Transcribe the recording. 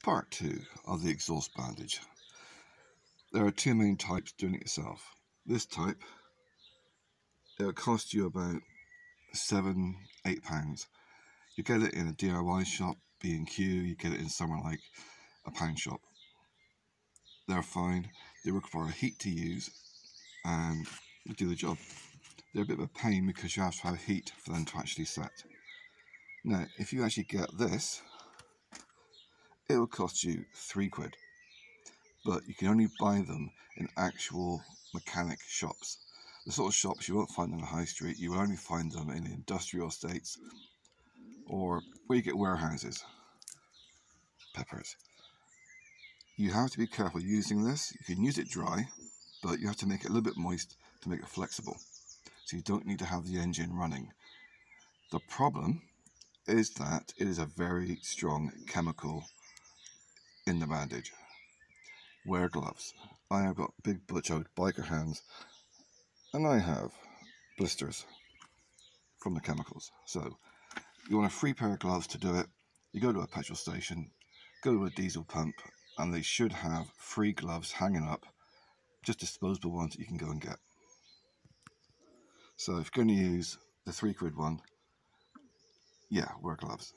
Part 2 of the exhaust bandage. There are two main types doing it yourself. This type, it'll cost you about £7–8. You get it in a DIY shop, B&Q, you get it in somewhere like a pound shop. They're fine, they require heat to use and they do the job. They're a bit of a pain because you have to have heat for them to actually set. Now, if you actually get this, it will cost you £3, but you can only buy them in actual mechanic shops. The sort of shops you won't find on the high street, you will only find them in industrial estates or where you get warehouses. Peppers. You have to be careful using this. You can use it dry, but you have to make it a little bit moist to make it flexible. So you don't need to have the engine running. The problem is that it is a very strong chemical in the bandage. Wear gloves. I have got big butch-out biker hands and I have blisters from the chemicals. So you want a free pair of gloves to do it. You go to a petrol station, go to a diesel pump, and they should have free gloves hanging up, just disposable ones that you can go and get. So if you're going to use the £3 one, yeah, wear gloves.